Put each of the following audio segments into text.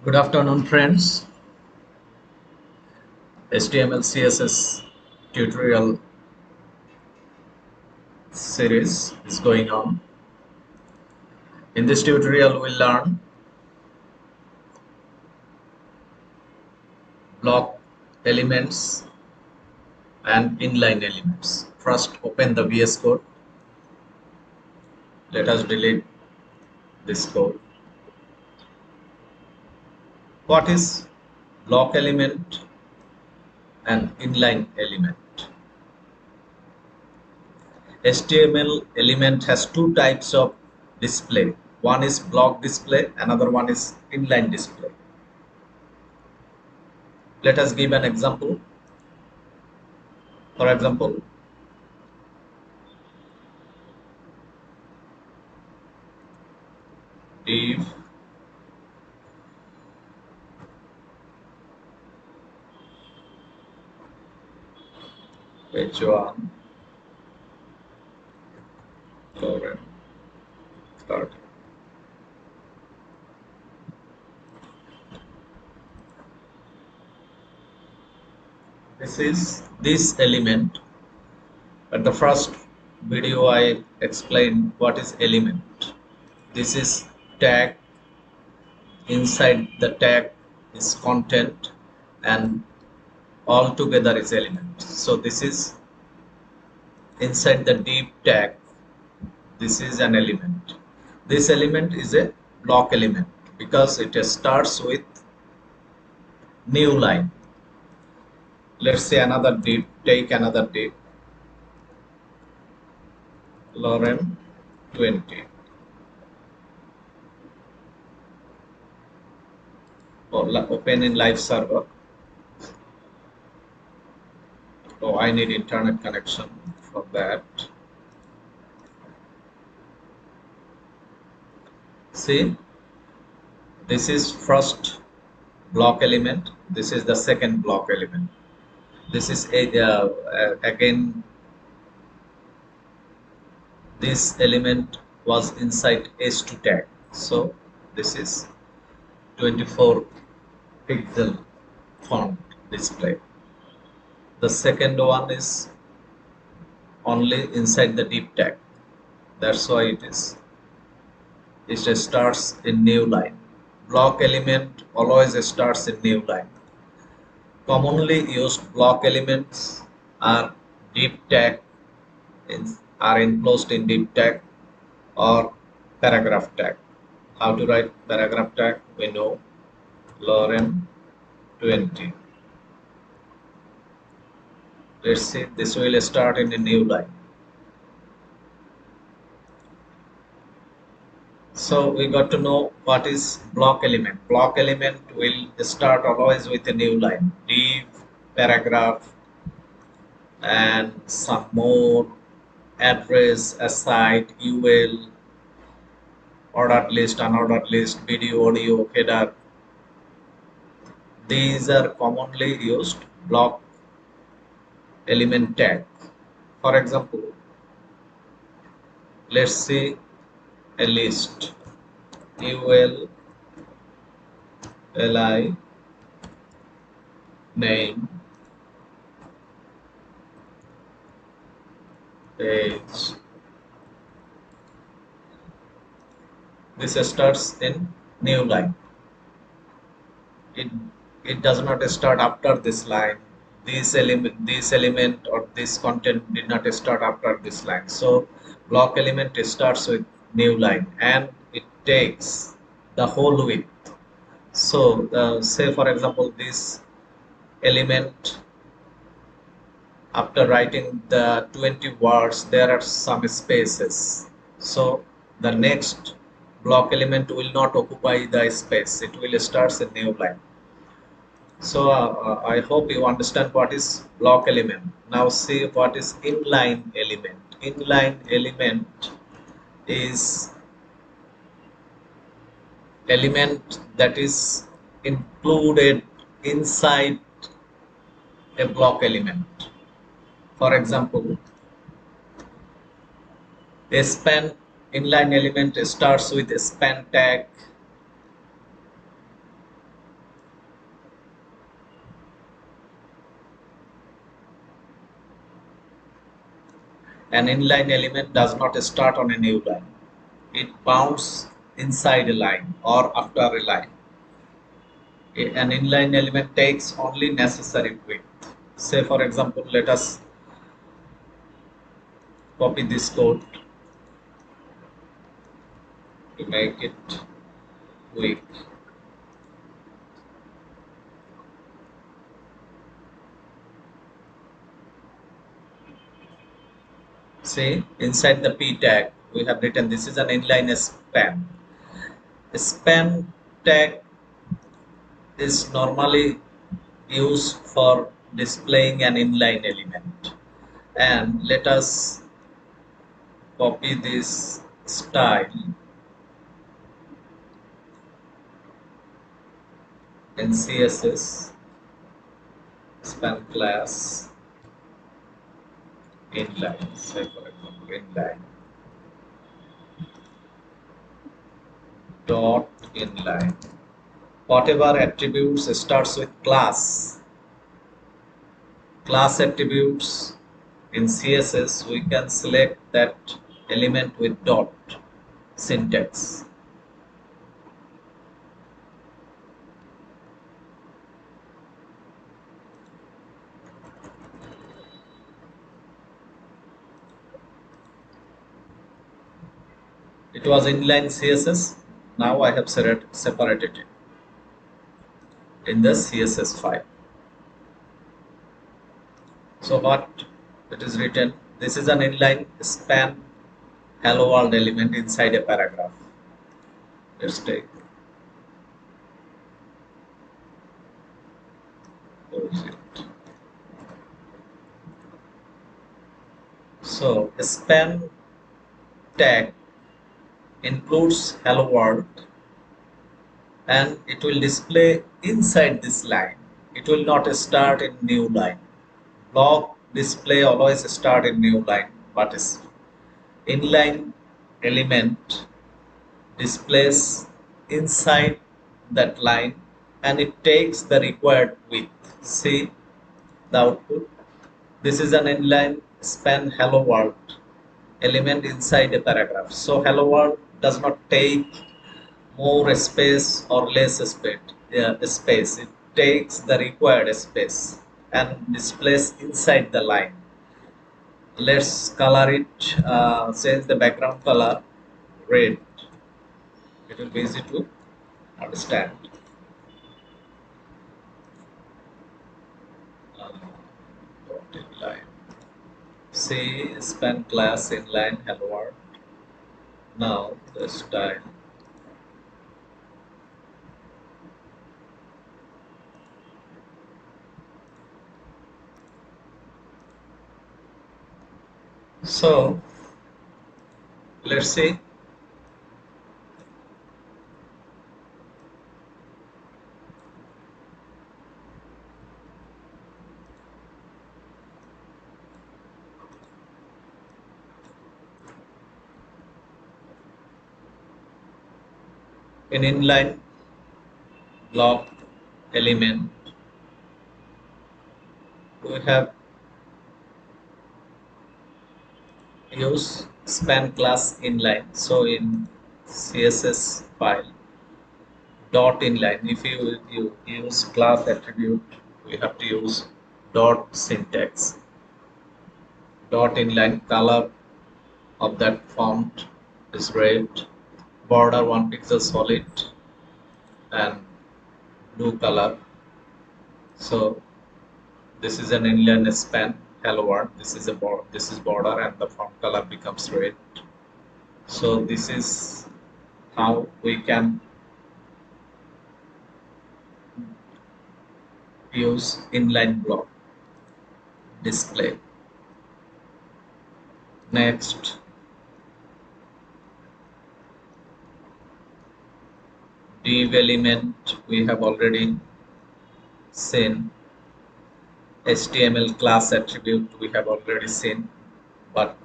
Good afternoon, friends. HTML CSS tutorial series is going on. In this tutorial, we'll learn block elements and inline elements. First, open the VS Code. Let us delete this code. What is block element and inline element? HTML element has two types of display. One is block display, another one is inline display. Let us give an example. For example, if h1 colon start, this is this element. At the first video I explained what is element. This is tag. Inside the tag is content, and all together is element. So this is inside the div tag. This is an element. This element is a block element because it starts with new line. Let's say another div. Take another div. Lorem 20. Open in live server. Oh, I need internet connection for that. See, this is first block element. This is the second block element. This is again, this element was inside h2 tag. So this is 24 pixel font display. The second one is only inside the div tag. That's why it starts in new line. Block element always starts in new line. Commonly used block elements are div tag, are enclosed in div tag or paragraph tag. How to write paragraph tag? We know lorem 20. Let's see, this will start in a new line. So we got to know what is block element. Block element will start always with a new line, div, paragraph, and some more, address, aside, UL, ordered list, unordered list, video, audio, header. These are commonly used block element tag. For example, let's see a list, UL, li, name, page. This starts in new line. It does not start after this line. This element or this content did not start after this line. So block element starts with new line and it takes the whole width. So say for example, this element, after writing the 20 words, there are some spaces. So the next block element will not occupy the space. It will start a new line. So I hope you understand what is block element. Now see what is inline element. Inline element is element that is included inside a block element. For example, a span inline element starts with a span tag, An inline element does not start on a new line. It bounds inside a line or after a line. An inline element takes only necessary width. Say for example, let us copy this code to make it quick. See, inside the p tag, we have written this is an inline span. A span tag is normally used for displaying an inline element. And let us copy this style in CSS span class inline. Say for example, inline dot inline. Whatever attributes starts with class attributes in CSS, we can select that element with dot syntax. It was inline CSS. Now I have separated it in the CSS file. So what it is written, this is an inline span hello world element inside a paragraph. Let's take close it. So a span tag includes hello world and it will display inside this line. It will not start in new line. Block display always start in new line, but is inline element displays inside that line and it takes the required width. See the output. This is an inline span hello world element inside a paragraph. So hello world does not take more space or less space. It takes the required space and displays inside the line. Let's color it, change the background color red. It will be easy to understand. Dot inline. See span class inline hello world. Now the style. So let's see. In inline block element, we have use span class inline. So in CSS file dot inline, if you use class attribute, we have to use dot syntax. Dot inline, color of that font is red, border 1 pixel solid and blue color. So this is an inline span hello world. This is border and the font color becomes red. So this is how we can use inline block display. Next, div element we have already seen. HTML class attribute we have already seen, but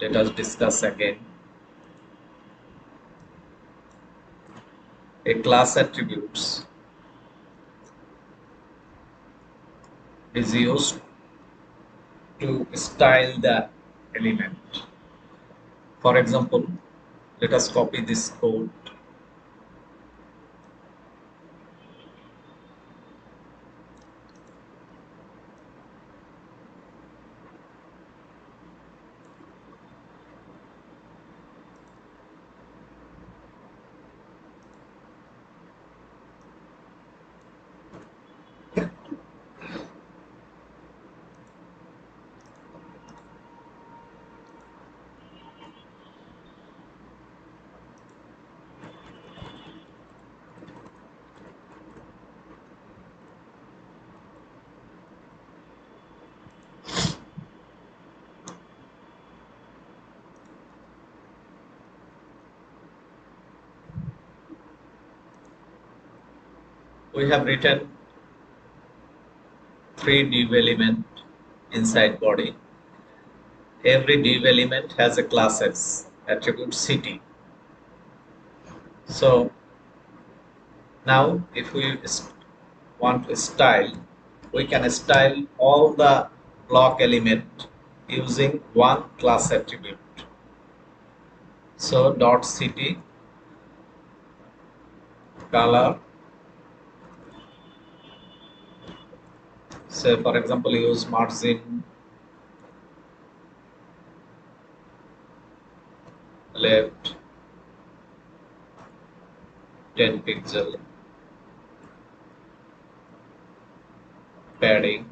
let us discuss again. A class attributes is used to style the element. For example, let us copy this code. We have written three div element inside body. Every div element has a class S attribute city. So now if we want to style, we can style all the block element using one class attribute. So dot city color, say for example use margin left 10 pixel, padding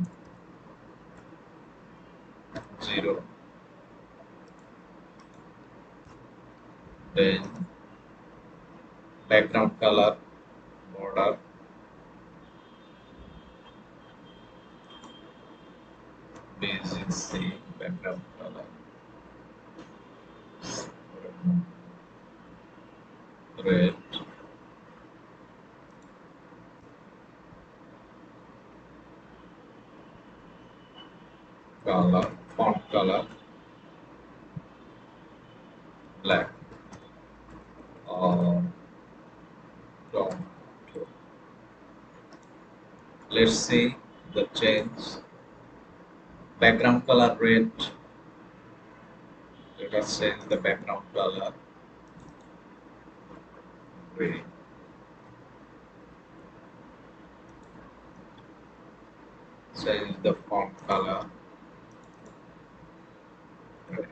0, then background color border BGC background color red, color font color black or brown. Let's see the change. Background color red. Let us change the background color green. Change the font color red.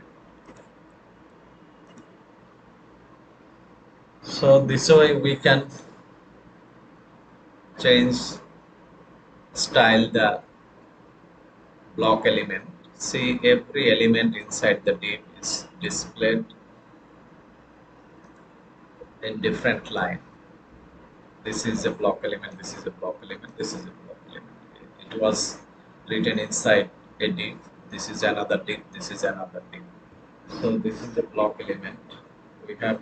So this way we can change style the block element. See, every element inside the div is displayed in different line. This is a block element, this is a block element, this is a block element. It was written inside a div. This is another div, this is another div. So this is a block element. We have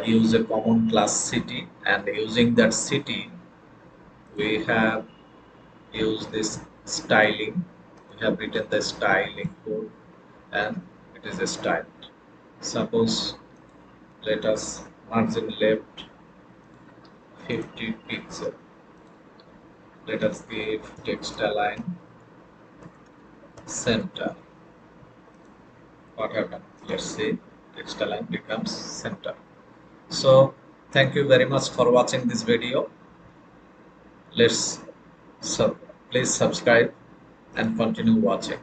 used a common class city, and using that city we have used this styling. We have written the styling code and it is a style. Suppose let us margin left 50 pixel. Let us give text align center. What happened? Let's see, text align becomes center. So thank you very much for watching this video. Let's please subscribe and continue watching.